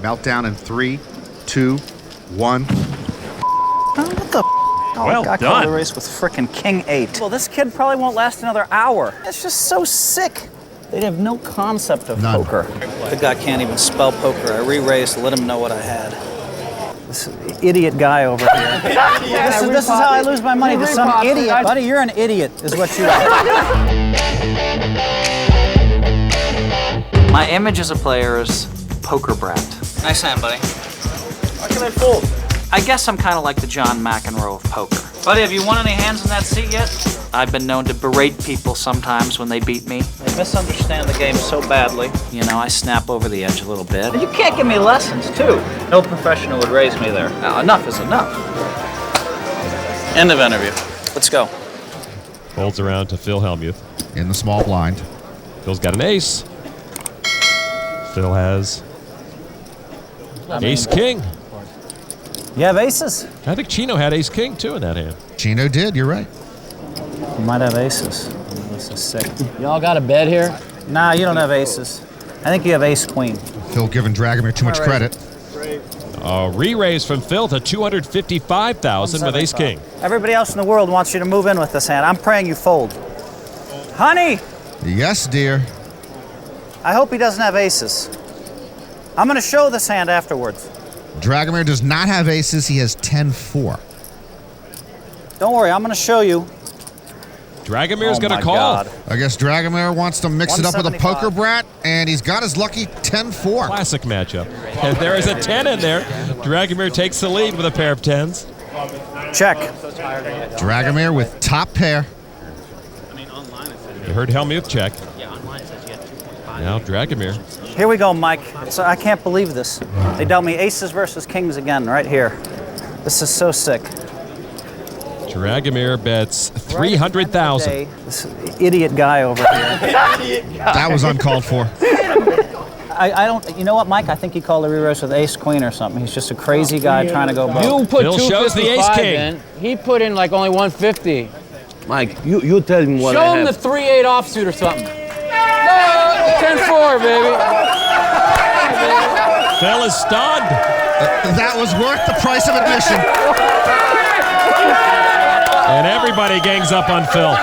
Meltdown in 3, 2, 1. What the Well I done. called the race with frickin' King 8. Well, this kid probably won't last another hour. It's just so sick. They have no concept of None. poker. The guy can't even spell poker. I re-raced, let him know what I had. This idiot guy over here. This is how I lose my money to some idiot. Buddy, you're an idiot, is what you are. My image as a player is poker brat. Nice hand, buddy. Why can I fold? I guess I'm kind of like the John McEnroe of poker. Buddy, have you won any hands in that seat yet? I've been known to berate people sometimes when they beat me. They misunderstand the game so badly. You know, I snap over the edge a little bit. You can't give me lessons, too. No professional would raise me there. Now, enough is enough. End of interview. Let's go. Folds around to Phil Hellmuth. In the small blind. Phil's got an ace. Phil has ace-king. You have aces? I think Chino had ace-king, too, in that hand. Chino did, you're right. You might have aces. This is sick. Y'all got a bet here? Nah, you don't have aces. I think you have ace-queen. Phil giving Dragomir too much credit. A re-raise from Phil to $255,000 with ace-king. Everybody else in the world wants you to move in with this hand. I'm praying you fold. Honey, Yes, dear. I hope he doesn't have aces. I'm going to show this hand afterwards. Dragomir does not have aces. He has 10-4. Don't worry, I'm going to show you. Dragomir's going to my call. God. I guess Dragomir wants to mix it up with a 175. poker brat, and he's got his lucky 10-4. Classic matchup. And there is a 10 in there. Dragomir takes the lead with a pair of 10s. Check. Dragomir with top pair. You heard Hellmuth check. Now Dragomir. Here we go, Mike. So I can't believe this. They dealt me aces versus kings again right here. This is so sick. Dragomir bets $300,000. This idiot guy over here. That was uncalled for. I don't, you know what, Mike? I think he called the re-raise with ace-queen or something. He's just a crazy guy trying to go broke. You put Phil shows the 255 ace-king. in. He put in like only 150. Mike, you tell him what Show I him have. the 3-8 offsuit or something. No, 10-4, baby. Phil is stunned. That was worth the price of admission. And everybody gangs up on Phil.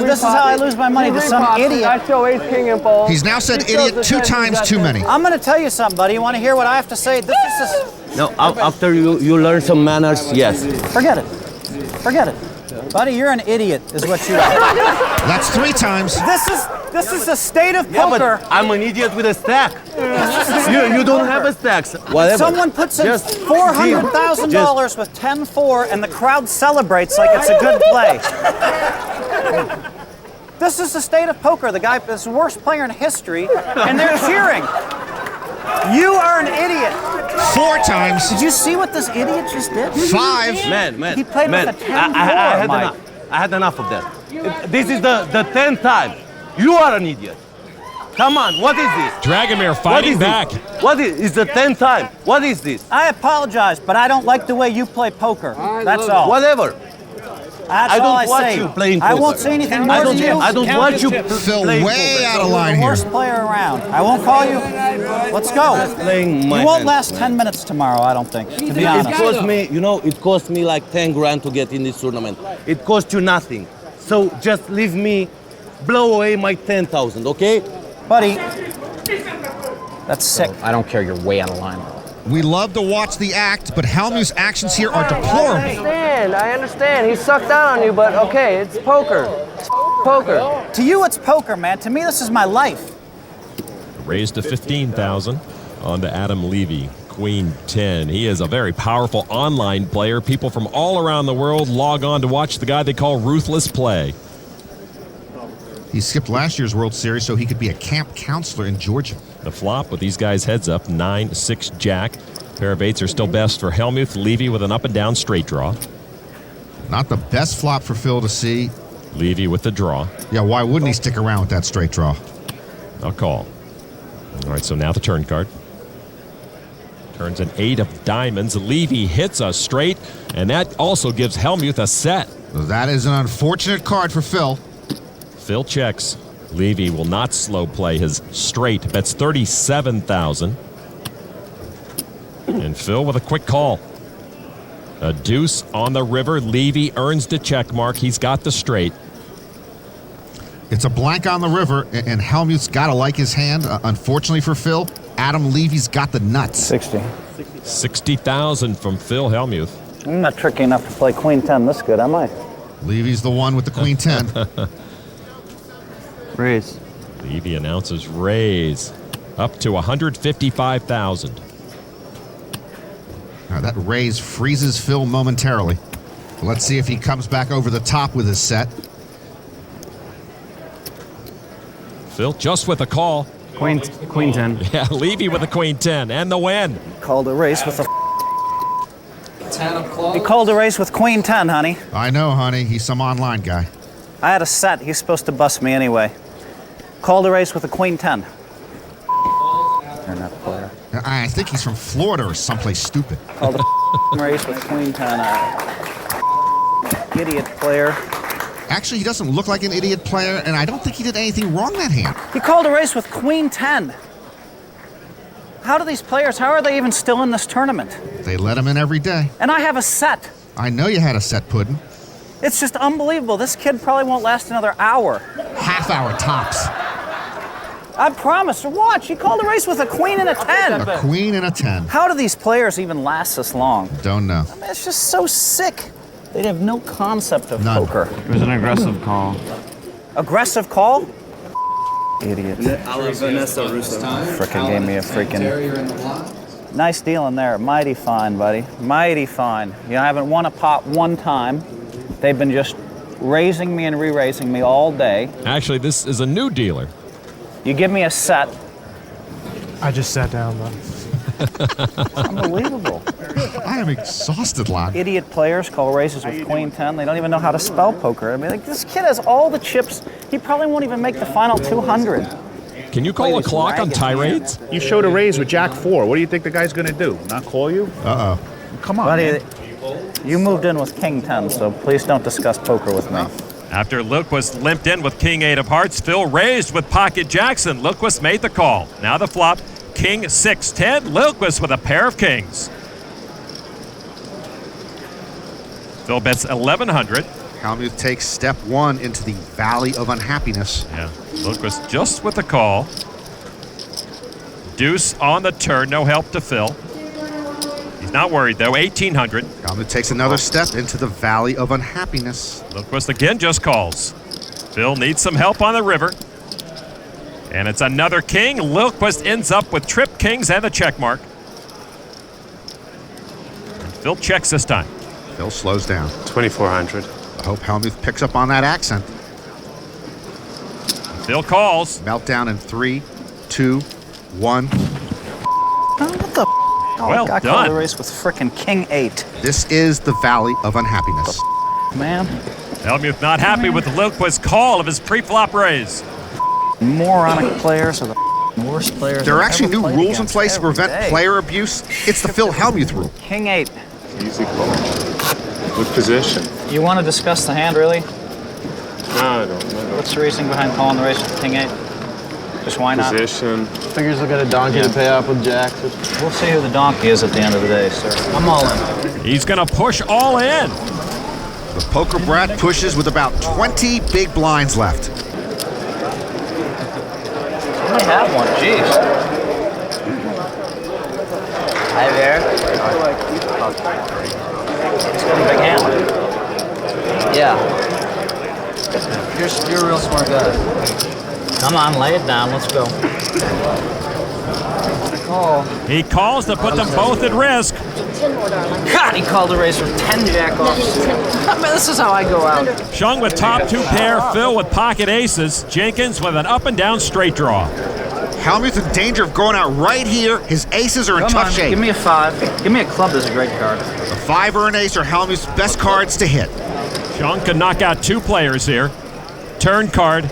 This is how I lose my money to some idiot. I show ace king and fold. He's now said idiot 2 times too many. I'm going to tell you something, buddy. You want to hear what I have to say? This is No, after you learn some manners, yes. Forget it. Forget it. Buddy, you're an idiot, is what you are. That's 3 times. This is the state of Yeah, poker. but I'm an idiot with a stack. you don't have a stack. Whatever. Someone puts in Just $400,000 with 10-4 and the crowd celebrates like it's a good play. This is the state of poker. The guy is the worst player in history, and they're cheering. You are an idiot. 4 times. Did you see what this idiot just did? 5. Man. He played man, with a 10-4, I had Mike. enough. I had enough of that. This is the 10th time. You are an idiot. Come on, what is this? Dragomir What fighting is back. this? What is the 10th time? What is this? I apologize, but I don't like the way you play poker. That's all. Whatever. That's I all don't watch say. you playing I poker. won't say anything more I than you. don't want you Phil, playing way poker. out of You're line the here. worst player around. I won't call you. Let's go. Playing my You won't hand, last man. 10 minutes tomorrow, I don't think, to be It honest. cost me, it cost me like 10 grand to get in this tournament. It cost you nothing. So just leave me blow away my 10,000, okay? Buddy, that's sick. I don't care. You're way out of line. We love to watch the act, but Hellmuth's actions here are deplorable. I understand. He sucked out on you, but okay, it's poker. It's poker. To you, it's poker, man. To me, this is my life. Raised to $15,000. On to Adam Levy. Queen 10. He is a very powerful online player. People from all around the world log on to watch the guy they call Ruthless play. He skipped last year's World Series so he could be a camp counselor in Georgia. The flop with these guys heads up, 9-6 jack. Pair of 8s are still best for Hellmuth. Levy with an up and down straight draw. Not the best flop for Phil to see. Levy with the draw. Yeah, why wouldn't he stick around with that straight draw? I'll call. All right, so now the turn card. Turns an 8 of diamonds. Levy hits a straight, and that also gives Hellmuth a set. That is an unfortunate card for Phil. Phil checks. Levy will not slow play his straight. Bets 37,000. And Phil with a quick call. A deuce on the river. Levy earns the check mark. He's got the straight. It's a blank on the river, and Hellmuth's got to like his hand. Unfortunately for Phil, Adam Levy's got the nuts. 60. 60,000 from Phil Hellmuth. I'm not tricky enough to play Queen 10 this good, am I? Levy's the one with the Queen 10. Raise. Levy announces raise up to 155,000. That raise freezes Phil momentarily. Let's see if he comes back over the top with his set. Phil just with a call. Queen 10. Yeah, Levy with a Queen 10 and the win. Called a race with a... 10 of clubs. He called a race with Queen 10, honey. I know, honey. He's some online guy. I had a set. He's supposed to bust me anyway. Called a race with a Queen 10. You're not a player. I think he's from Florida or someplace stupid. Called a race with Queen 10. Idiot player. Actually, he doesn't look like an idiot player, and I don't think he did anything wrong that hand. He called a race with Queen 10. How do these players, how are they even still in this tournament? They let him in every day. And I have a set. I know you had a set, Puddin'. It's just unbelievable. This kid probably won't last another hour. Half hour tops. I promise. Watch. He called a race with a queen and a 10. A queen and a 10. How do these players even last this long? Don't know. I mean, it's just so sick. They have no concept of None. poker. It was an aggressive call. Aggressive call? Idiot. Frickin' gave me a freaking... Nice deal in there. Mighty fine, buddy. Mighty fine. You know, I haven't won a pot one time. They've been just raising me and re-raising me all day. Actually, this is a new dealer. You give me a set. I just sat down, though. Unbelievable. I am exhausted, Lon. Idiot players call races with Queen 10. They don't even know how to spell poker. I mean, like, this kid has all the chips. He probably won't even make the final 200. Can you call a clock on tirades? You showed a raise with Jack 4. What do you think the guy's going to do? Not call you? Uh-oh. Come on, Buddy, man. you moved in with King 10, so please don't discuss poker with me. After Lilquist limped in with King 8 of hearts, Phil raised with Pocket Jackson. Lilquist made the call. Now the flop, King 6-10. Lilquist with a pair of kings. Phil bets 1,100. Hellmuth takes step one into the Valley of Unhappiness. Yeah, Lilquist just with the call. Deuce on the turn, no help to Phil. He's not worried though, 1,800. Hellmuth takes another step into the Valley of Unhappiness. Lilquist again just calls. Phil needs some help on the river. And it's another king. Lilquist ends up with trip kings and the check mark. And Phil checks this time. Phil slows down. 2,400. I hope Hellmuth picks up on that accent. Phil calls. Meltdown in 3, 2, 1. What the Well I called done. a race with frickin' King 8. This is the Valley of Unhappiness. Man, Hellmuth not happy with the Lilquist call of his pre-flop raise. moronic players are the worst players. There are I've actually ever new played rules in against place to every prevent day. player abuse. It's the Phil Hellmuth rule. King 8. Easy call. With position. You want to discuss the hand, really? No, I don't know. What's the reasoning behind calling the race with King 8? Just why not? Position. Figures will get a donkey to pay off with jacks. We'll see who the donkey is at the end of the day, sir. I'm all in. He's going to push all in. The Poker Brat pushes with about 20 big blinds left. I might have one, jeez. Hi there. It's got a big hand. Yeah. You're a real smart guy. Come on, lay it down. Let's go. Oh, He calls to put them both at risk. God, he called a race with 10 jack-offs. I mean, this is how I go out. Shung with top two pair, Phil with pocket aces, Jenkins with an up and down straight draw. Hellmuth's in danger of going out right here. His aces are in Come tough on, shape. give me a 5. Give me a club. This is a great card. The 5 or an ace are Hellmuth's best cards to hit. Shung could knock out two players here. Turn card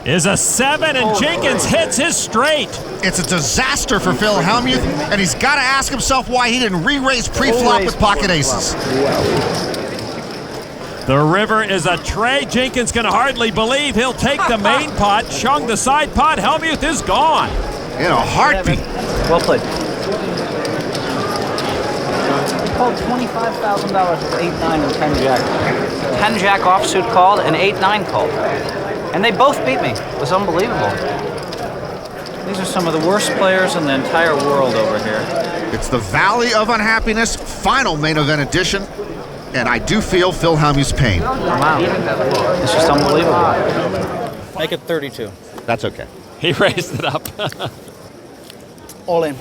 is a 7, and Jenkins hits his straight. It's a disaster for Phil Hellmuth, and he's got to ask himself why he didn't re-raise pre-flop with pocket aces. The river is a tray. Jenkins can hardly believe he'll take the main pot. Chung the side pot. Hellmuth is gone. In a heartbeat. Well played. He called $25,000 with 8-9 and 10-jack. 10-jack offsuit called and 8-9 called. And they both beat me. It was unbelievable. These are some of the worst players in the entire world over here. It's the Valley of Unhappiness, final main event edition, and I do feel Phil Hellmuth's pain. Wow. It's just unbelievable. Make it 32. That's okay. He raised it up. All in.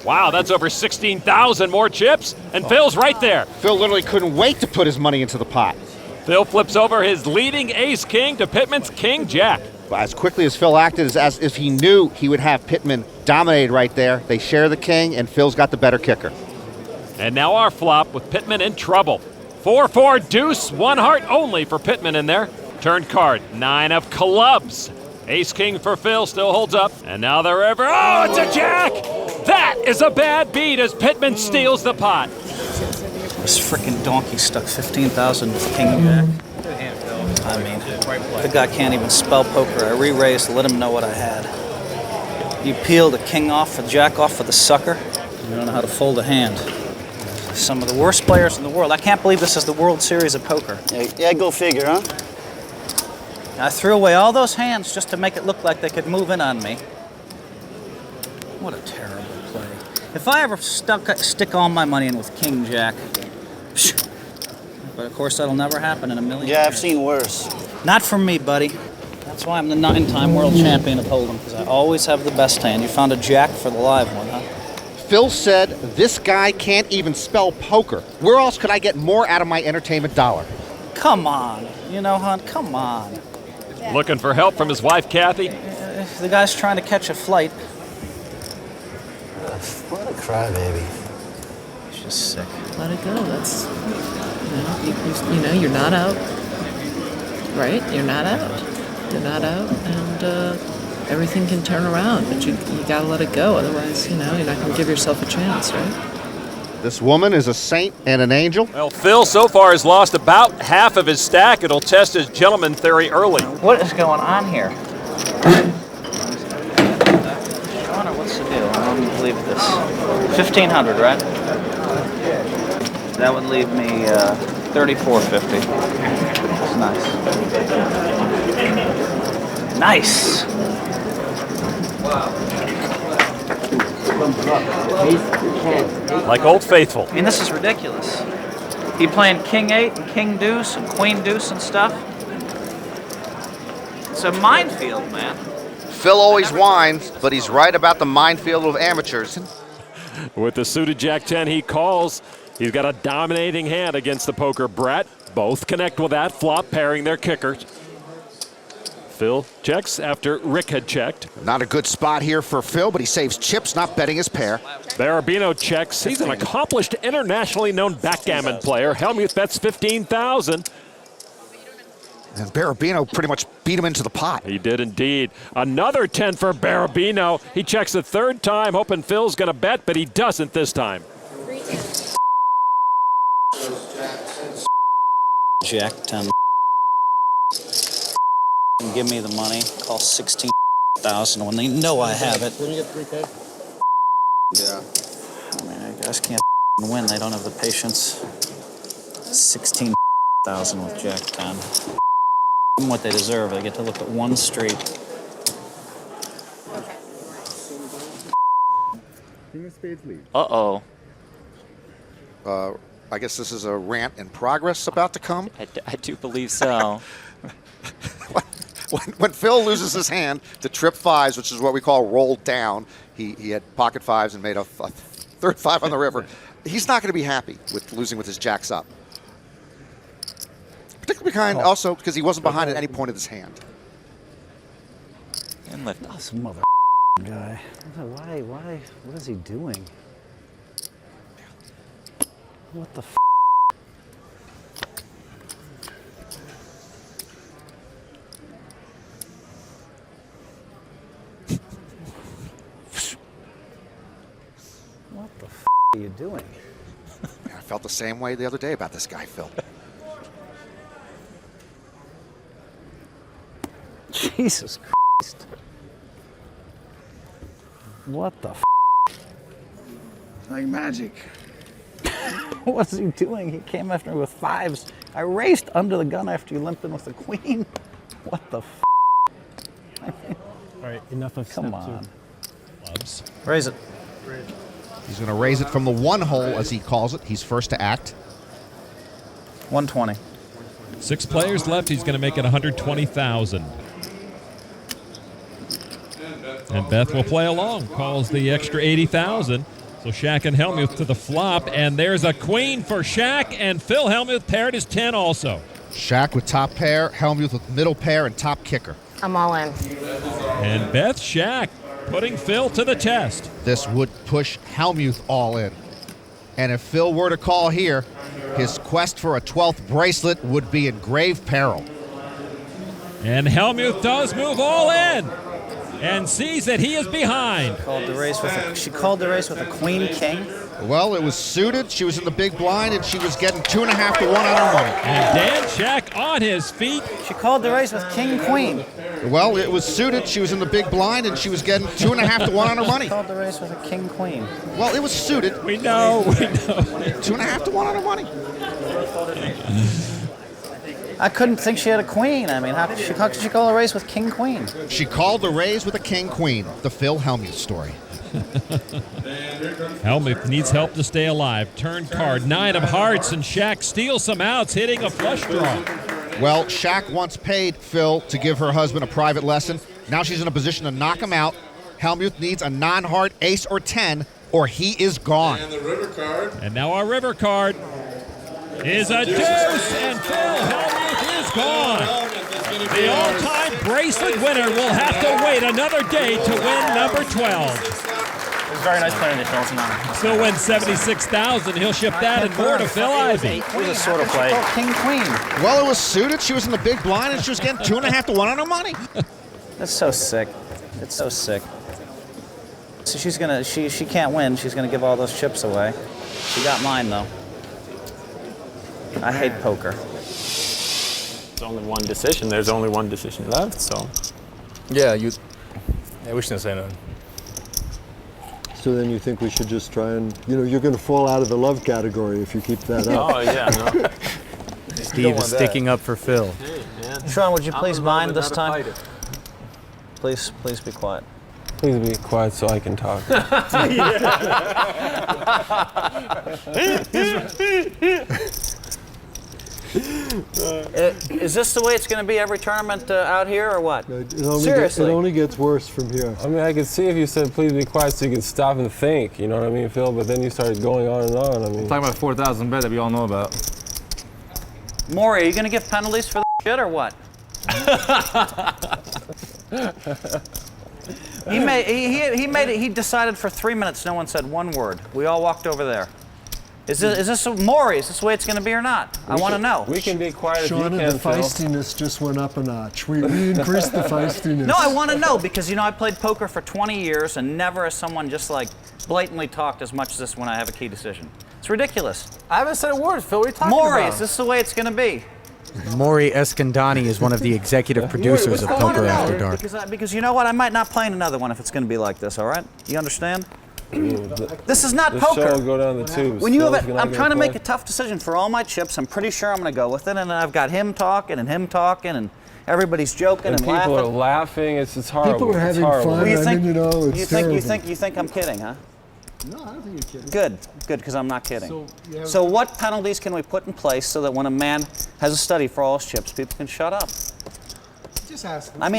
Wow, that's over 16,000 more chips, and Phil's right there. Phil literally couldn't wait to put his money into the pot. Phil flips over his leading ace-king to Pittman's king-jack. As quickly as Phil acted, as if he knew he would have Pittman dominated right there. They share the king, and Phil's got the better kicker. And now our flop with Pittman in trouble. 4-4 deuce, one heart only for Pittman in there. Turn card, 9 of clubs. Ace-king for Phil still holds up. And now the river, oh, it's a jack! That is a bad beat as Pittman steals the pot. This frickin' donkey stuck 15,000 with king jack. I mean, the guy can't even spell poker. I re-raised to let him know what I had. You peel the king off, a jack off for the sucker. You don't know how to fold a hand. Some of the worst players in the world. I can't believe this is the World Series of Poker. Yeah, go figure, huh? I threw away all those hands just to make it look like they could move in on me. What a terrible play. If I ever stick all my money in with king jack, but of course that'll never happen in a million years. I've seen worse. Not from me, buddy. That's why I'm the 9-time world champion of Hold'em, because I always have the best hand. You found a jack for the live one, huh? Phil said, this guy can't even spell poker. Where else could I get more out of my entertainment dollar? Come on. You know, hon, come on. Looking for help from his wife, Kathy. The guy's trying to catch a flight. What a crybaby. He's just sick. Let it go. That's, you know, you're not out, right? You're not out. You're not out, and everything can turn around. But you gotta let it go. Otherwise, you know, you're not gonna give yourself a chance, right? This woman is a saint and an angel. Well, Phil so far has lost about half of his stack. It'll test his gentleman theory early. What is going on here? Shauna, what's the deal? I don't believe this. 1,500, right? That would leave me 3,450. That's nice. Nice. Like Old Faithful. I mean, this is ridiculous. He playing king 8 and king deuce and queen deuce and stuff. It's a minefield, man. Phil always whines, but he's right about the minefield of amateurs. With the suited Jack 10 he calls, he's got a dominating hand against the poker brat. Both connect with that flop, pairing their kickers. Phil checks after Rick had checked. Not a good spot here for Phil, but he saves chips, not betting his pair. Barabino checks. He's an accomplished, internationally known backgammon player. Hellmuth bets 15,000. And Barabino pretty much beat him into the pot. He did indeed. Another 10 for Barabino. He checks a third time, hoping Phil's going to bet, but he doesn't this time. Jack 10. And give me the money. Call 16,000 when they know I have it. Let me get 3K. Yeah. I mean, I guys can't win. They don't have the patience. 16,000 with Jack 10. Give them what they deserve. They get to look at one street. Uh-oh. I guess this is a rant in progress about to come. I do believe so. When Phil loses his hand to trip fives, which is what we call rolled down, he had pocket fives and made a third five on the river. He's not going to be happy with losing with his jacks up. Particularly behind, also because he wasn't behind at any point of his hand. And lift. Oh, some mother guy. Why? What is he doing? What the f? What the f are you doing? I felt the same way the other day about this guy, Phil. Jesus Christ. What the f? Like magic. What's he doing? He came after me with fives. I raced under the gun after you limped in with the queen. What the f? All right, enough of Come step on. Clubs. Raise it. He's going to raise it from the one hole, as he calls it. He's first to act. 120. 6 players left. He's going to make it 120,000. And Beth will play along. Calls the extra 80,000. So Shaq and Hellmuth to the flop, and there's a queen for Shaq, and Phil Hellmuth paired his 10 also. Shaq with top pair, Hellmuth with middle pair, and top kicker. I'm all in. And Beth Shaq putting Phil to the test. This would push Hellmuth all in. And if Phil were to call here, his quest for a 12th bracelet would be in grave peril. And Hellmuth does move all in and sees that he is behind. She called the race with a queen king. Well, it was suited. She was in the big blind, and she was getting 2.5 to 1 on her money. And Dan Shaq on his feet. She called the race with king queen. Well, it was suited. She was in the big blind, and she was getting 2.5 to 1 on her money. She called the race with a king queen. Well, it was suited. We know. 2.5 to 1 on her money. I couldn't think she had a queen. I mean, how could she call a race with king queen? She called the raise with a king queen. The Phil Hellmuth story. Hellmuth needs help to stay alive. Turn card, 9 of hearts, and Shaq steals some outs, hitting a flush draw. Well, Shaq once paid Phil to give her husband a private lesson. Now she's in a position to knock him out. Hellmuth needs a non-heart ace or 10, or he is gone. And the river card. And now our river card is a deuce, and Phil Hellmuth is gone. The all-time bracelet winner will have to wait another day to win number 12. It was very nice playing the Chelsea. Still wins 76,000. He'll ship that and more to Phil Ivey. It was a sort of play. King queen. Well, it was suited. She was in the big blind, and she was getting 2.5 to 1 on her money. That's so sick. It's so sick. So she can't win. She's gonna give all those chips away. She got mine though. I hate poker. It's only one decision. There's only one decision left, so. Yeah, we shouldn't say nothing. So then you think we should just try and, you're going to fall out of the love category if you keep that up. Oh, yeah, no. Steve is sticking up for Phil. Hey, man. Sean, would you please mind this time? Please be quiet. Please be quiet so I can talk. Is this the way it's going to be every tournament out here, or what? Seriously? It only gets worse from here. I mean, I could see if you said, please be quiet so you could stop and think, you know what I mean, Phil? But then you started going on and on. I mean, Talking about 4,000 bet that we all know about. Maury, are you going to give penalties for the shit, or what? He decided for 3 minutes, no one said one word. We all walked over there. Is this Maury? Is this the way it's going to be or not? I want to know. We can be quiet if you Sean, can, the feistiness just went up a notch. We increased the feistiness. No, I want to know because, I played poker for 20 years and never has someone just blatantly talked as much as this when I have a key decision. It's ridiculous. I haven't said a word, Phil. What are you talking Maury, about? is this the way it's going to be? Maury Escandani is one of the executive producers of Poker After Dark. Because you know what? I might not play in another one if it's going to be like this, all right? You understand? This is not poker. The show will go down the tubes. When I'm trying to make a tough decision for all my chips. I'm pretty sure I'm going to go with it, and I've got him talking, and everybody's joking and laughing. People are laughing. It's horrible. People are having fun. Well, you think, it's terrible. you think I'm kidding, huh? No, I don't think you're kidding. Good, because I'm not kidding. So what penalties can we put in place so that when a man has a study for all his chips, people can shut up? Just ask. I'm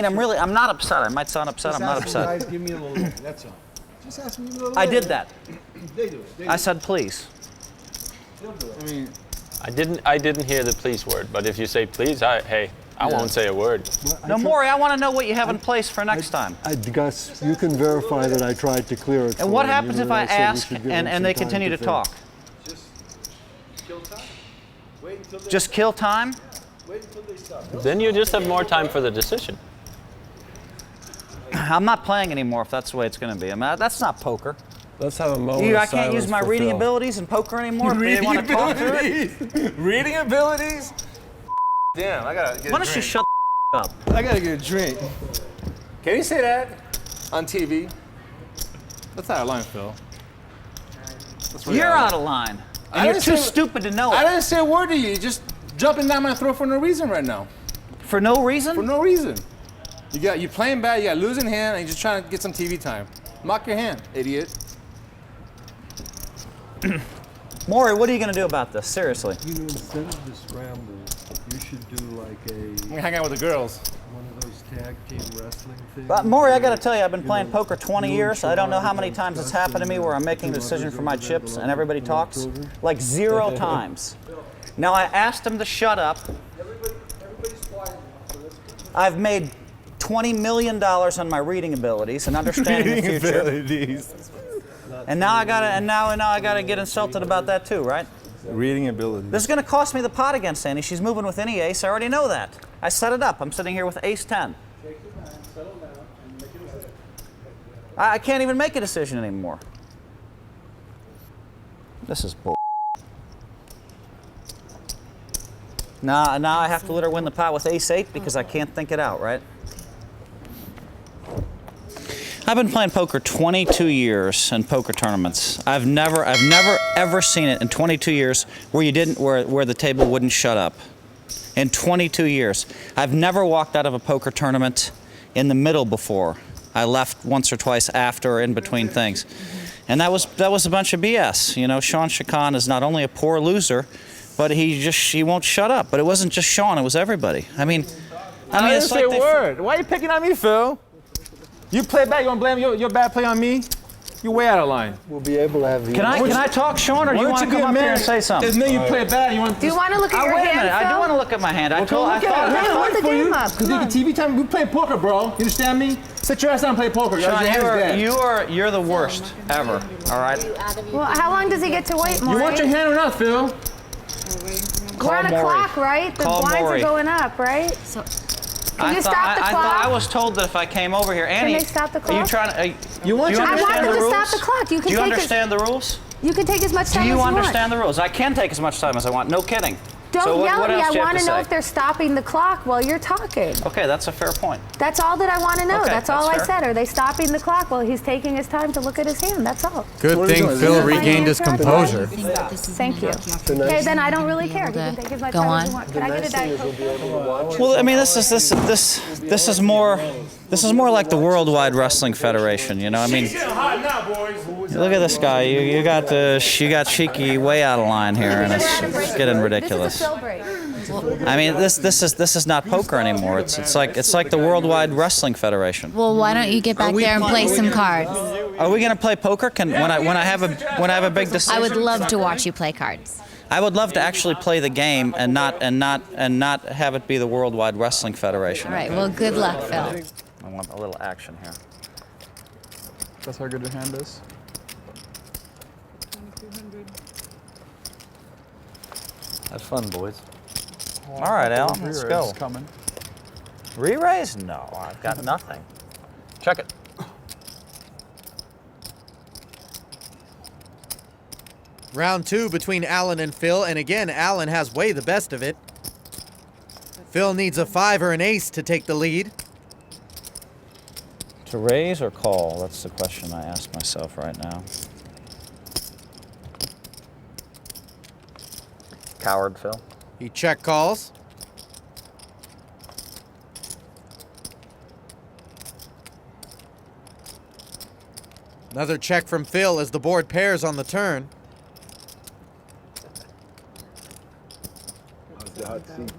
not upset. I might sound upset. I'm not upset. Guys, give me a little bit. That's all. Just ask me a little bit. I did that. They do it. I said please. They'll do it. I didn't hear the please word, but if you say please, I won't say a word. No, Maury, I want to know what you have in place for next time. Gus, you can verify that I tried to clear it. And what happens if I ask and they continue to talk? Just kill time. Wait until they Just kill time? Wait until they stop. Then you just have more time for the decision. I'm not playing anymore if that's the way it's going to be. I mean, that's not poker. Let's have a moment I can't use my reading abilities in poker anymore. If they want to talk through it. Reading abilities? Damn, I gotta get Why don't you shut up. I gotta get a drink. Can you say that on TV? That's out of line, Phil. That's really You're out of line. And you're too stupid to know it. I didn't say a word to you. You're just jumping down my throat for no reason right now. For no reason? For no reason. You're playing bad, you got a losing hand, and you're just trying to get some TV time. Mock your hand, idiot. Maury, what are you going to do about this? Seriously. You know, instead of the scramble, you should do like We hang out with the girls. one of those tag team wrestling things. But Maury, I got to tell you, I've been playing poker 20 years. I don't know how many times it's happened to me where I'm making a decision for my chips and everybody talks. Like 0 times. Now, I asked him to shut up. I've made $20 million on my reading abilities and understanding the future. And now I gotta get insulted about that too, right? Reading ability. This is gonna cost me the pot against Annie. She's moving with any ace. I already know that. I set it up. I'm sitting here with ace 10. I can't even make a decision anymore. This is bull. Now I have to let her win the pot with ace 8 because I can't think it out, right? I've been playing poker 22 years in poker tournaments. I've never ever seen it in 22 years where the table wouldn't shut up. In 22 years. I've never walked out of a poker tournament in the middle before. I left once or twice after or in between things. And that was a bunch of BS. You know, Sean Chacon is not only a poor loser, but he won't shut up. But it wasn't just Sean, it was everybody. I mean I didn't it's say like a word. Why are you picking on me, Phil? You play back, you want to blame your bad play on me? You're way out of line. We'll be able to have you. Can I talk, Sean, or do you want to come up here and say something? There's no you play bad. You want Do you want to look at your wait a hand, minute. I do Phil? want to look at my hand. I thought Hold the game up. Because you get TV time. We play poker, bro. You understand me? Sit your ass down and play poker. Sean, you're the worst ever. All right. Well, how long does he get to wait, Maury? You want your hand or not, Phil? We're on a Maury. clock, right? The Call blinds Maury. are going up, right? So, can you stop the I clock? thought I was told that if I came over here, Annie, they stop the are you clock? trying to? I want them to stop the clock. You can do you take understand the rules? You can take as much time Do as you you want. understand the rules? I can take as much time as I want. No kidding. Don't So yell what at me. else I do you have want to know say? if they're stopping the clock while you're talking. Okay, that's a fair point. That's all that I want to know. Okay, that's all that's I fair. said. Are they stopping the clock while he's taking his time to look at his hand? That's all. Good thing Phil regained his composure. Thank you. Okay, then I don't really care. You can take as much time as you want. Can I get a Diet Coke? Well, I mean, this is more like the Worldwide Wrestling Federation. You know, I mean, look at this guy. You got Cheeky way out of line here, and it's getting ridiculous. I mean, this is not poker anymore. It's like the Worldwide Wrestling Federation. Well, why don't you get back there and play some cards? Are we gonna play poker? When I have a big decision? I would love to watch you play cards. I would love to actually play the game and not have it be the Worldwide Wrestling Federation. All right. Well, good luck, Phil. I want a little action here. That's how good your hand is. Have fun, boys. All right, Al, let's go. Coming. Re-raise? No, I've got nothing. Check it. Round 2 between Alan and Phil, and again, Alan has way the best of it. Phil needs a 5 or an ace to take the lead. To raise or call? That's the question I ask myself right now. Coward, Phil. He check calls. Another check from Phil as the board pairs on the turn. I was the hot seat.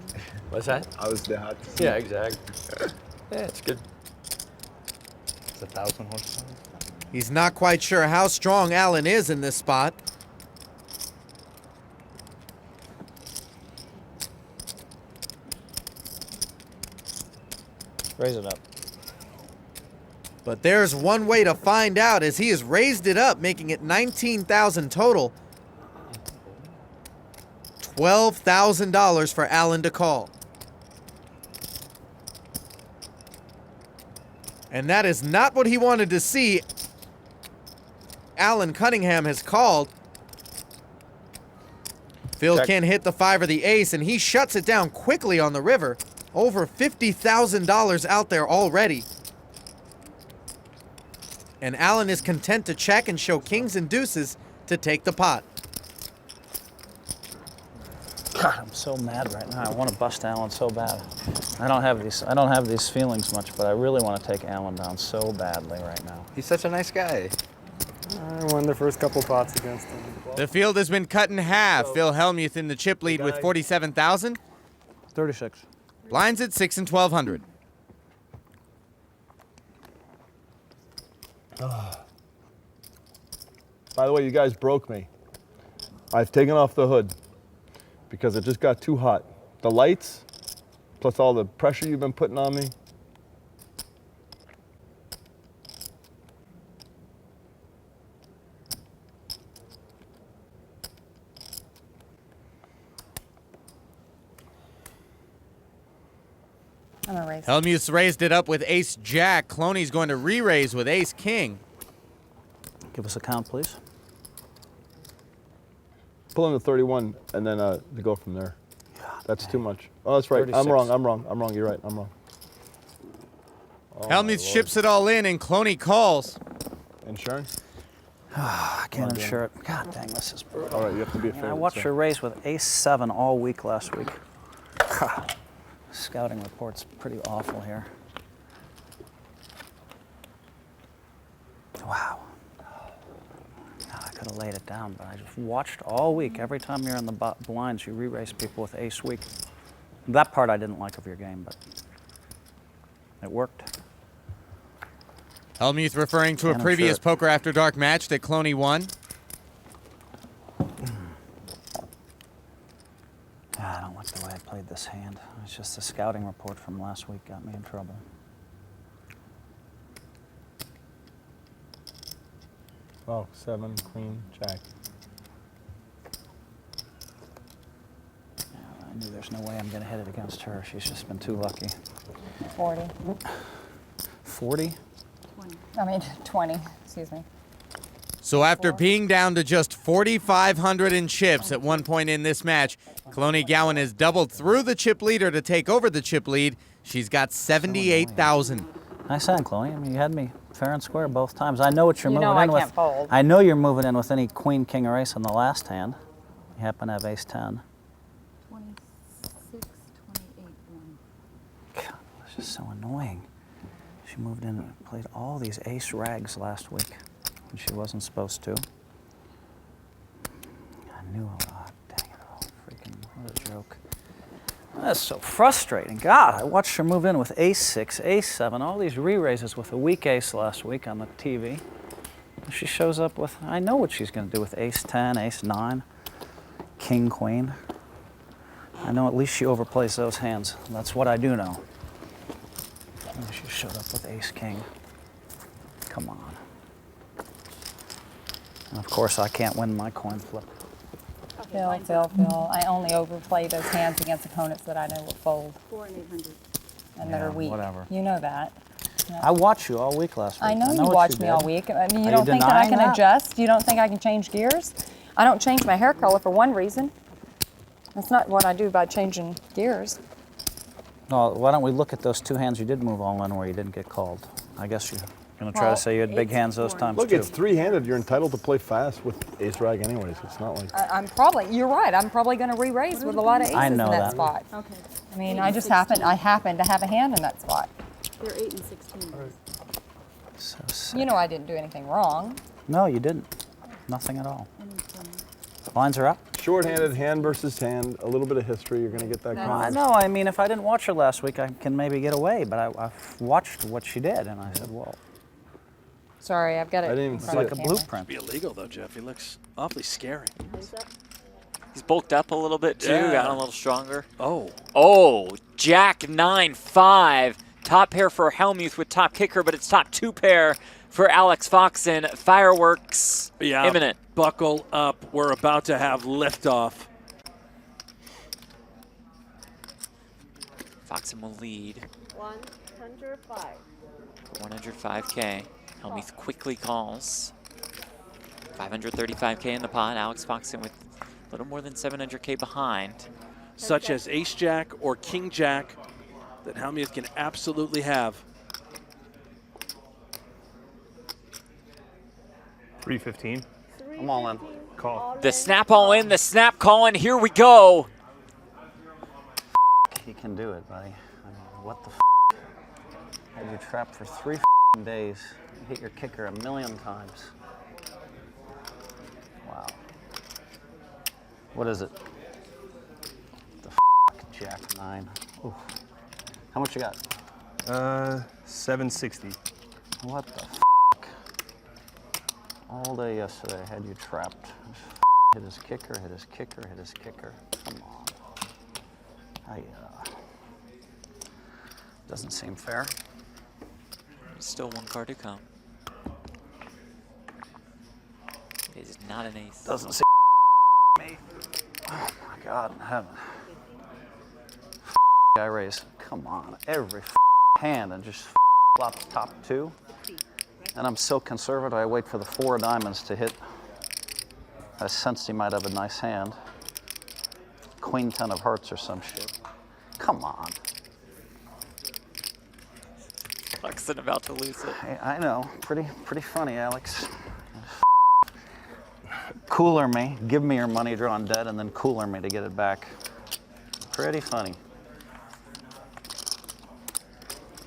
What's that? I was the hot seat. Yeah, exactly. Yeah, it's good. It's 1,000 horsepower. He's not quite sure how strong Alan is in this spot. Raise it up. But there's one way to find out as he has raised it up, making it 19,000 total. $12,000 for Alan to call. And that is not what he wanted to see. Alan Cunningham has called. Phil Check. can't hit the 5 or the ace, and he shuts it down quickly on the river. Over $50,000 out there already. And Allen is content to check and show kings and deuces to take the pot. God, I'm so mad right now. I want to bust Allen so bad. I don't have these feelings much, but I really want to take Allen down so badly right now. He's such a nice guy. I won the first couple pots against him. The field has been cut in half. Phil Hellmuth in the chip lead with 47,000. 36. Blinds at 6 and 1,200. By the way, you guys broke me. I've taken off the hood because it just got too hot. The lights, plus all the pressure you've been putting on me. I'm gonna raise. Hellmuth's raised it up with ace-jack. Cloney's going to re-raise with ace-king. Give us a count, please. Pull in the 31 and then to go from there. That's too much. Oh, that's right. 36. I'm wrong. You're right. I'm wrong. Oh, Hellmuth ships it all in and Cloney calls. Insurance? I can't insure it. God dang, this is brutal. All right, you have to be a favorite. I watched her race with ace-7 all week last week. Scouting report's pretty awful here. Wow. I could have laid it down, but I just watched all week. Every time you're in the blinds, you re-race people with ace weak. That part I didn't like of your game, but it worked. Hellmuth referring to a previous Poker After Dark match that Cloney won. I don't like the way I played this hand. It's just the scouting report from last week got me in trouble. Oh, 7, queen, jack. I knew there's no way I'm going to hit it against her. She's just been too lucky. 40. 40? 20. I mean, 20. Excuse me. So after being down to just 4,500 in chips at one point in this match, Cloney Gowan has doubled through the chip leader to take over the chip lead. She's got 78,000. Nice hand, Chloe. I mean, you had me fair and square both times. I know what you're moving in I with. can't fold. I know you're moving in with any queen, king, or ace on the last hand. You happen to have ace 10. 26, 28, 1. God, it's just so annoying. She moved in and played all these ace rags last week, and she wasn't supposed to. I knew. Oh, dang it! Oh, freaking! What a joke. That's so frustrating. God, I watched her move in with ace-6, ace-7, all these re-raises with a weak ace last week on the TV. She shows up with, I know what she's going to do with ace-10, ace-9, king-queen. I know at least she overplays those hands. That's what I do know. And she showed up with ace-king. Come on. And of course, I can't win my coin flip. Phil. I only overplay those hands against opponents that I know will fold. 4 and 800. And that are weak. Whatever. You know that. I watched you all week last week. I know you watched me all week. I mean, you don't think that I can adjust? You don't think I can change gears? I don't change my hair color for one reason. That's not what I do by changing gears. Well, why don't we look at those two hands you did move all in where you didn't get called? I guess you're going to try to say you had big hands those times Look, too. it's three-handed. You're entitled to play fast with ace rag anyways. It's not like... You're right, I'm probably going to re-raise with a lot of aces in that spot. Okay. I mean, I happen to have a hand in that spot. They're 8 and 16. So sick. You know I didn't do anything wrong. No, you didn't. Nothing at all. Lines are up. Short-handed, hand versus hand, a little bit of history, you're going to get that I know. I mean, if I didn't watch her last week, I can maybe get away. But I watched what she did, and I said, "Whoa." Sorry, I've got it. It's like a blueprint. Be illegal though, Jeff. He looks awfully scary. He's bulked up a little bit too, Yeah. gotten a little stronger. Oh, Jack 9-5. Top pair for Hellmuth with top kicker, but it's top 2 pair for Alex Foxen. Fireworks imminent. Buckle up. We're about to have liftoff. Foxen will lead 105. for 105K. Hellmuth quickly calls. 535K in the pot. Alex Foxen with a little more than 700K behind. Such as ace-jack or king-jack that Hellmuth can absolutely have. 315. I'm all in. Call. The snap all in, the snap call in. Here we go. He can do it, buddy. I mean, what the Had you trapped for 3 days. You hit your kicker 1,000,000 times. Wow. What is it? The Jack 9. Ooh. How much you got? 760. What the All day yesterday I had you trapped. Hit his kicker, hit his kicker, hit his kicker. Come on. Doesn't seem fair. Still one card to come. It is not an ace. Doesn't seem me. Oh my God in heaven. I raise. Come on. Every hand and just flop the top 2. And I'm so conservative, I wait for the 4 of diamonds to hit. I sensed he might have a nice hand. Queen 10 of hearts or some shit. Come on. Buxton about to lose it. I know. Pretty funny, Alex. Cooler me, give me your money drawn dead, and then cooler me to get it back. Pretty funny.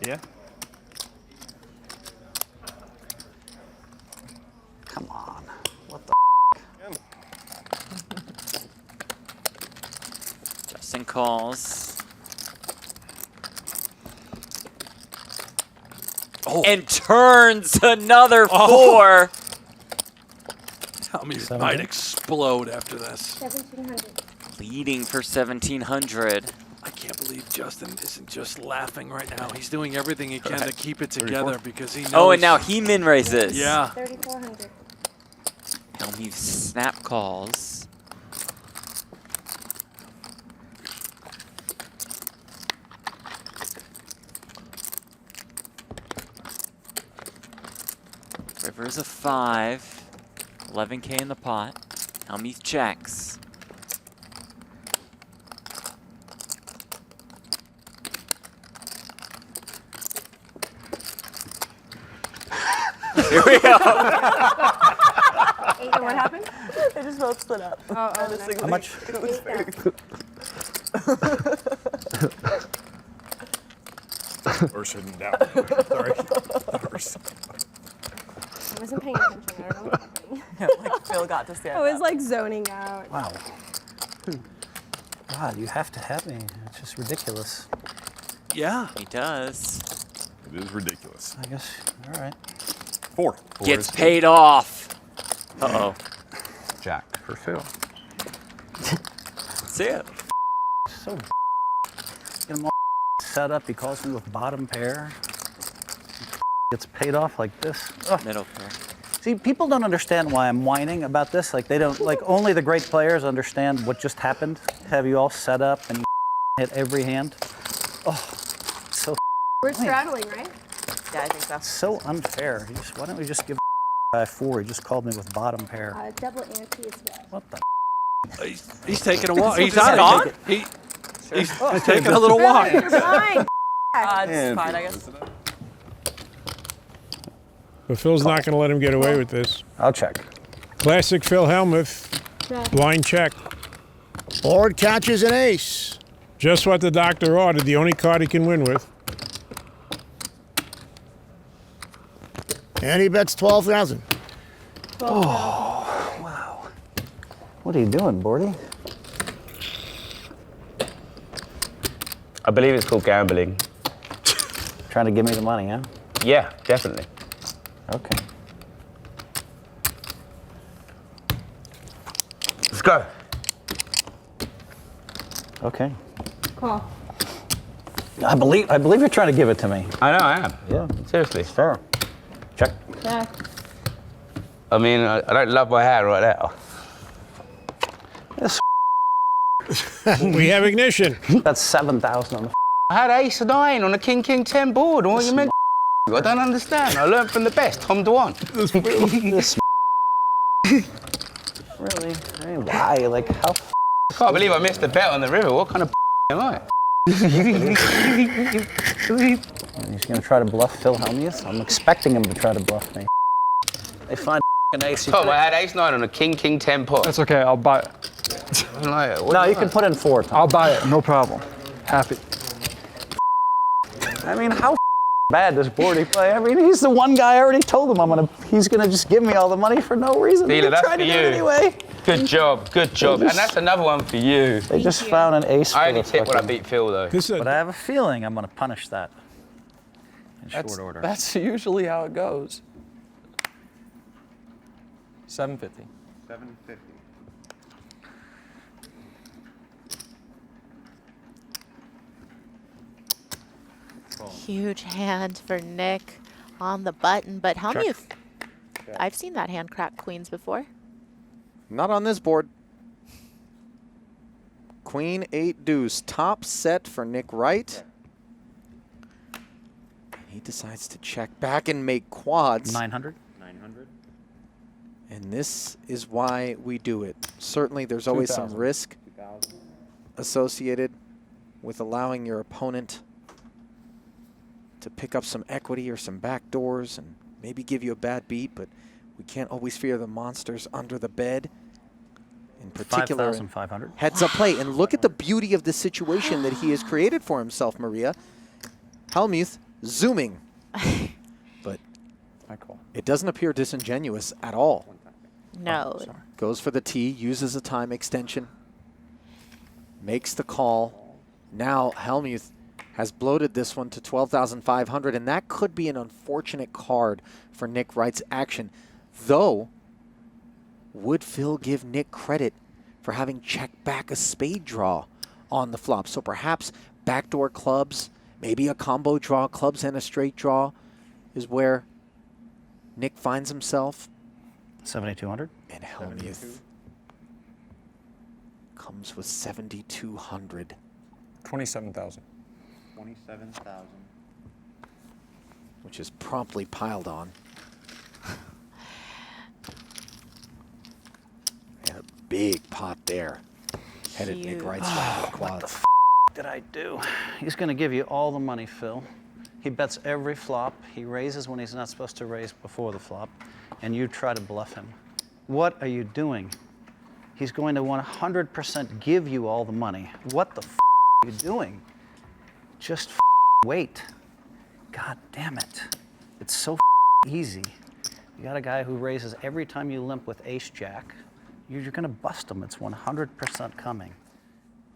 Yeah. Come on. What the Justin calls. And turns another 4. Hellmuth might explode after this. 1,700. Leading for 1,700. I can't believe Justin isn't just laughing right now. He's doing everything he can to keep it together because he knows. Oh, and now he min raises. Yeah. 3,400. Hellmuth snap calls. River's a 5. 11K in the pot. Hellmuth checks. Here we go. What happened? They just both split up. How much? It was very Or shouldn't down. Sorry. I wasn't paying attention. I don't know what happened. like Phil got to stand I was like zoning out. Wow. God, you have to have me. It's just ridiculous. Yeah. He does. It is ridiculous. I guess, all right. 4. Gets paid off. Uh-oh. Jack for Phil. That's it. So get him all set up. He calls me with bottom pair. Gets paid off like this. Ugh. Middle pair. See, people don't understand why I'm whining about this. Like they don't. Like only the great players understand what just happened. Have you all set up and hit every hand? Oh, so. We're straddling, right? Yeah, I think so. So unfair. Why don't we just give guy 4? He just called me with bottom pair. Double ante as well. What the? He's taking a walk. He's not on. He's taking a little walk. You're fine. It's fine, I guess. But Phil's not going to let him get away with this. I'll check. Classic Phil Hellmuth. Blind check. Board catches an ace. Just what the doctor ordered, the only card he can win with. And he bets 12,000. Oh, wow. What are you doing, Bordy? I believe it's called gambling. Trying to give me the money, huh? Yeah, definitely. Okay. Let's go. Okay. Call. I believe you're trying to give it to me. I know, I am. Yeah. Seriously. Fair. Check. Jack. I mean, I don't love my hand right now. This We have ignition. That's 7,000 on the. I had ace 9 on a king 10 board. What you meant? I don't understand. I learned from the best, Tom Dewan. This really? I mean, why? Like how? I can't believe I missed the bet on the river. What kind of am I? He's gonna try to bluff Phil Hellmuth. I'm expecting him to try to bluff me. They find an ace. Tom, I had ace-9 on a king 10 pot. That's okay, I'll buy it. No, you can put in 4, Tom. I'll buy it, no problem. Happy. I mean, how bad does Bordy play? I mean, he's the one guy I already told him he's gonna just give me all the money for no reason. Dealer, that's tried for to you. do it anyway. Good job, good job. And that's another one for you. They just found an ace. I only tip when I beat Phil, though. But I have a feeling I'm gonna punish that in short order. That's usually how it goes. 750. 750. Huge hand for Nick on the button, but Hellmuth, I've seen that hand crack queens before. Not on this board. Queen 8 deuce, top set for Nick Wright. He decides to check back and make quads. 900. 900. And this is why we do it. Certainly there's always some risk 2,000. associated with allowing your opponent to pick up some equity or some back doors and maybe give you a bad beat, but we can't always fear the monsters under the bed. In particular, 5,500. heads up play. And look at the beauty of the situation that he has created for himself, Maria. Hellmuth zooming. But it doesn't appear disingenuous at all. No. Goes for the tee, uses a time extension, makes the call. Now Hellmuth has bloated this one to 12,500, and that could be an unfortunate card for Nick Wright's action. Though, would Phil give Nick credit for having checked back a spade draw on the flop? So perhaps backdoor clubs, maybe a combo draw, clubs and a straight draw is where Nick finds himself. 7,200. And Hellmuth comes with 7,200. 27,000. 27,000. Which is promptly piled on. And a big pot there. Headed Nick Wright's way with quads. What the did I do? He's going to give you all the money, Phil. He bets every flop. He raises when he's not supposed to raise before the flop. And you try to bluff him. What are you doing? He's going to 100% give you all the money. What the are you doing? Just wait. God damn it. It's so easy. You got a guy who raises every time you limp with ace-jack. You're going to bust him. It's 100% coming.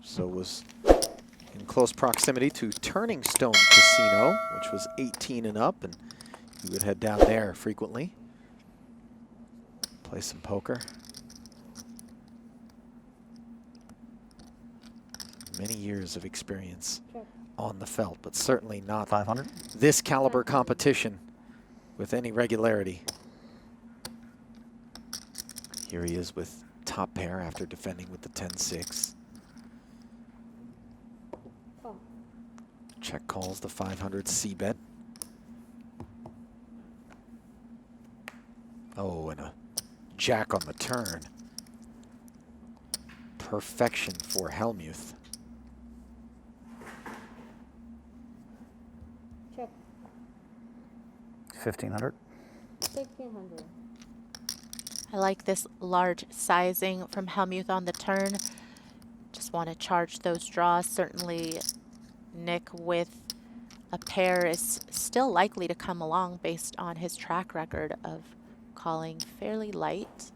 So was in close proximity to Turning Stone Casino, which was 18 and up, and he would head down there frequently. Play some poker. Many years of experience on the felt, but certainly not 500. This caliber competition with any regularity. Here he is with top pair after defending with the 10-6. Check calls the 500 C-bet. Oh, and a jack on the turn. Perfection for Hellmuth. Check. 1,500. 1,500. I like this large sizing from Hellmuth on the turn. Just want to charge those draws. Certainly Nick with a pair is still likely to come along based on his track record of calling fairly light.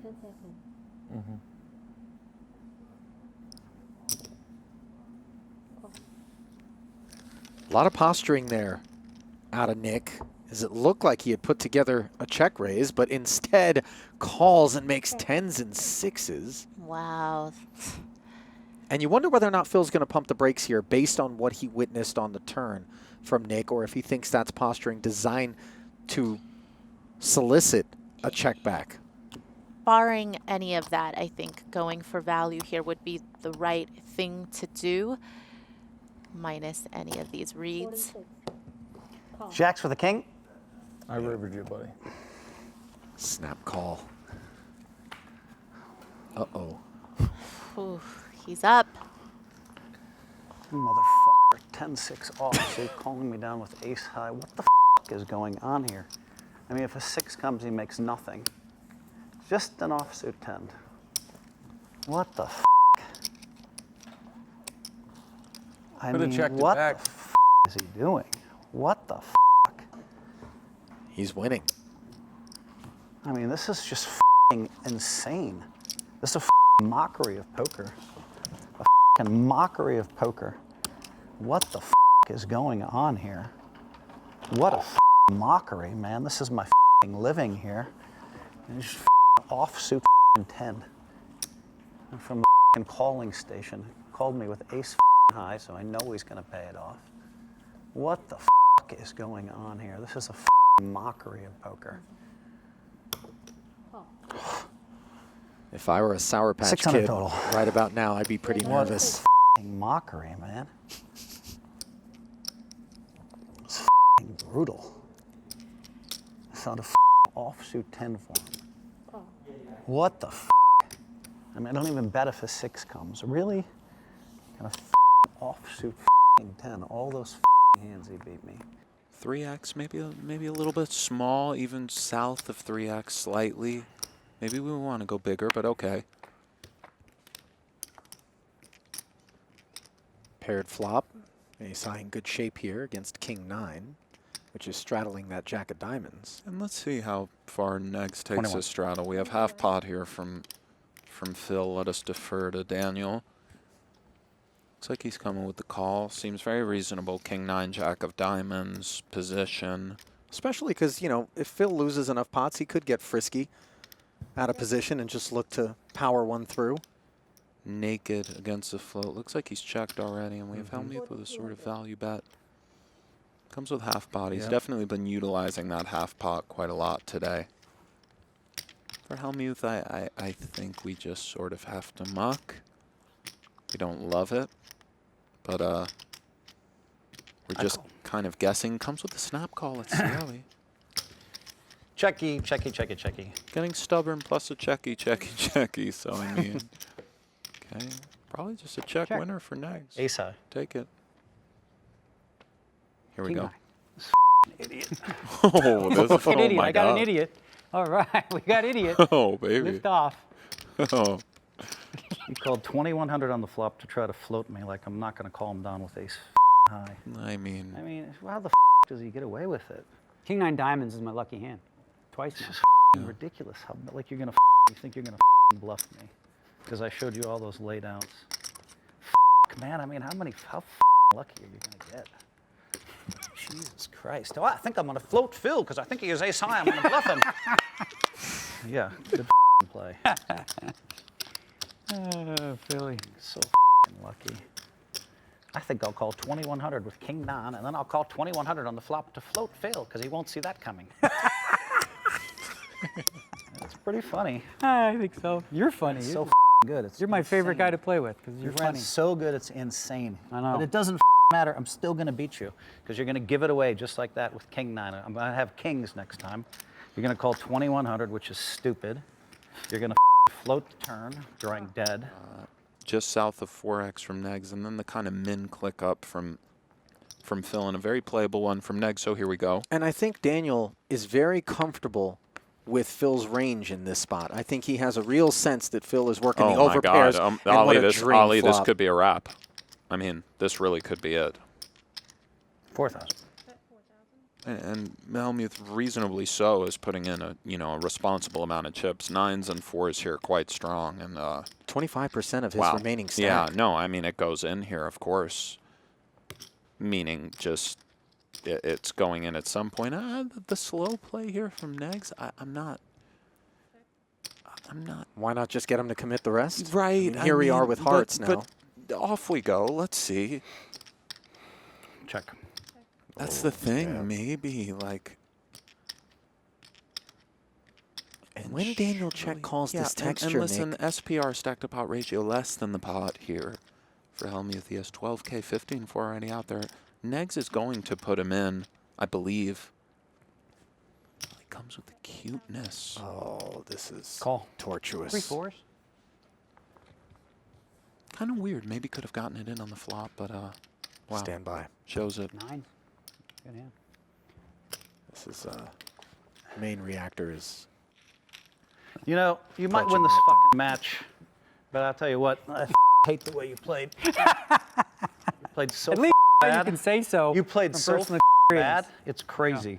10 seconds. A lot of posturing there out of Nick, as it looked like he had put together a check raise, but instead calls and makes 10s and 6s. Wow. And you wonder whether or not Phil's going to pump the brakes here based on what he witnessed on the turn from Nick, or if he thinks that's posturing designed to solicit a check back. Barring any of that, I think going for value here would be the right thing to do, minus any of these reads. Jacks for the king. I rivered you, buddy. Snap call. Uh-oh. Ooh, he's up. Motherfucker, 10-6 offsuit, calling me down with ace high. What the is going on here? I mean, if a 6 comes, he makes nothing. Just an offsuit 10. What the I Could have mean, checked it what back. the is he doing? What the He's winning. I mean, this is just insane. This is a mockery of poker. A mockery of poker. What the is going on here? What a mockery, man. This is my living here. And just offsuit 10. I'm from the calling station. Called me with ace high, so I know he's going to pay it off. What the is going on here? This is a mockery of poker. If I were a Sour Patch 600 Kid total. right about now, I'd be pretty nervous. What a mockery, man. It's brutal. I found a offsuit 10 for him. What the I mean, I don't even bet if a 6 comes. Really? Kind of offsuit 10. All those hands he beat me. 3x, maybe a little bit small, even south of 3x slightly. Maybe we want to go bigger, but okay. Paired flop. Ace high in good shape here against King 9, which is straddling that Jack of Diamonds. And let's see how far Negs takes 21. his straddle. We have half pot here from Phil. Let us defer to Daniel. Looks like he's coming with the call. Seems very reasonable. King 9, Jack of Diamonds, position. Especially because, you know, if Phil loses enough pots, he could get frisky out of position and just look to power one through. Naked against the float. Looks like he's checked already, and we have Hellmuth with a sort of value bet. Comes with half pot. He's definitely been utilizing that half pot quite a lot today. For Hellmuth, I think we just sort of have to muck. We don't love it, but we're just kind of guessing. Comes with a snap call. Let's see how he... Checky, checky, checky, checky. Getting stubborn plus a checky, checky, checky. So, I mean, okay. Probably just a check winner for Negs. Ace high. Take it. Here we King go. Idiot. Oh, this An idiot. my I got God. an idiot. All right, we got idiot. Oh, baby. Lift off. Oh. He called 2100 on the flop to try to float me like I'm not going to call him down with ace high. I mean, how the does he get away with it? King 9 diamonds is my lucky hand. Twice now. It's just ridiculous. How, like you're going to you think you're going to bluff me because I showed you all those laydowns. Man, I mean, how lucky are you going to get? Jesus Christ. Oh, I think I'm going to float Phil because I think he is ace high. I'm going to bluff him. Yeah, good play. Philly. So lucky. I think I'll call 2100 with King 9, and then I'll call 2100 on the flop to float Phil because he won't see that coming. It's pretty funny. I think so. You're funny. It's so good. You're my favorite guy to play with because you're funny. So good, it's insane. I know. But it doesn't matter. I'm still going to beat you because you're going to give it away just like that with King 9. I'm going to have kings next time. You're going to call 2100, which is stupid. You're going to float the turn, drawing dead. Just south of 4x from Negs, and then the kind of min click up from Phil, and a very playable one from Negs. So here we go. And I think Daniel is very comfortable with Phil's range in this spot. I think he has a real sense that Phil is working the over pairs. And what a dream Ollie, this flop. could be a wrap. I mean, this really could be it. 4,000. And Hellmuth, reasonably so, is putting in a responsible amount of chips. 9s and 4s here, quite strong, and 25% of his remaining stack. Yeah, no, I mean it goes in here, of course. Meaning, just it's going in at some point. The slow play here from Negs, I'm not. Why not just get him to commit the rest? Right. Here we are with hearts now. But off we go. Let's see. Check. That's the thing, maybe, like... And when Daniel check calls this texture, and listen, Nick, SPR stacked to pot ratio less than the pot here for Hellmuth. He has 12K, 15 for already out there. Negs is going to put him in, I believe. He comes with the cuteness. Oh, this is call tortuous. 3 4s. Kind of weird. Maybe could have gotten it in on the flop, but wow. Stand by. Shows it. 9. Good hand. This is main reactor is. You know, you might win this fucking match, but I'll tell you what, I hate the way you played. You played so At least bad. you can say so. You played from so personal bad. It's crazy.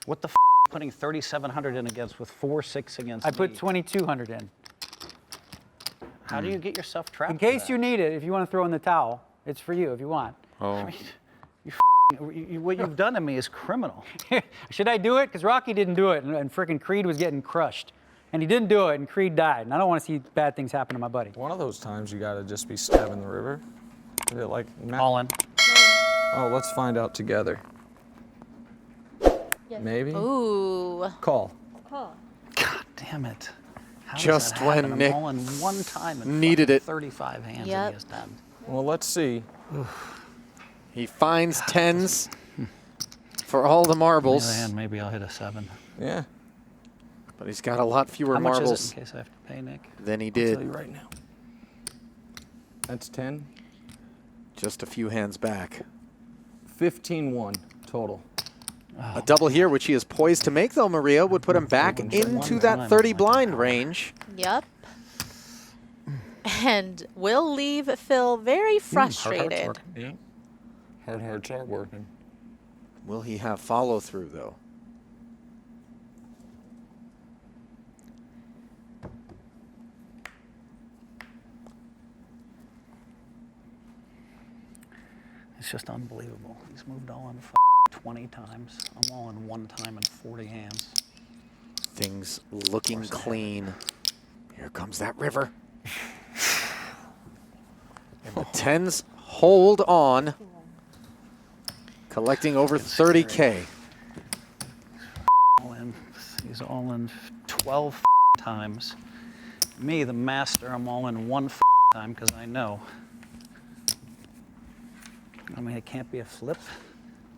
What the putting 3,700 in against with 4-6 against I me? put 2,200 in. How do you get yourself trapped? In case you need it, if you want to throw in the towel, it's for you if you want. Oh. What you've done to me is criminal. Should I do it? Because Rocky didn't do it, and frickin' Creed was getting crushed. And he didn't do it, and Creed died. And I don't want to see bad things happen to my buddy. One of those times you gotta just be stabbing the river. Is it like all in? Oh, let's find out together. Yes. Maybe. Ooh. Call. Call. God damn it. How Just does that happen? when I'm Nick all in one time and needed it. 35 hands Yep. against them. Well, let's see. He finds 10s for all the marbles. On the other hand, maybe I'll hit a 7. Yeah. But he's got a lot fewer How much marbles is it in case I have to pay Nick? than he I'll tell did you right now. That's 10. just a few hands back. 15-1 total. A double here, which he is poised to make, though, Maria, would put him back into that 30 blind range. Yep. And will leave Phil very frustrated. Yeah. Hard hearts are working. Will he have follow through, though? It's just unbelievable. He's moved all in 20 times. I'm all in one time in 40 hands. Things looking clean. Here comes that river. And the 10s hold on, collecting over 30K. He's all in 12 times. Me, the master, I'm all in one time because I know. I mean, it can't be a flip.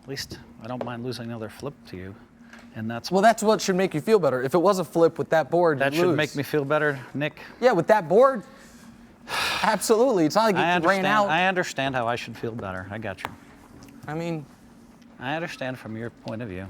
At least I don't mind losing another flip to you. And that's Well, that's what should make you feel better. If it was a flip with that board, that you'd should lose. make me feel better, Nick. Yeah, with that board, absolutely. It's not like it ran out. I understand how I should feel better. I got you. I mean, I understand from your point of view.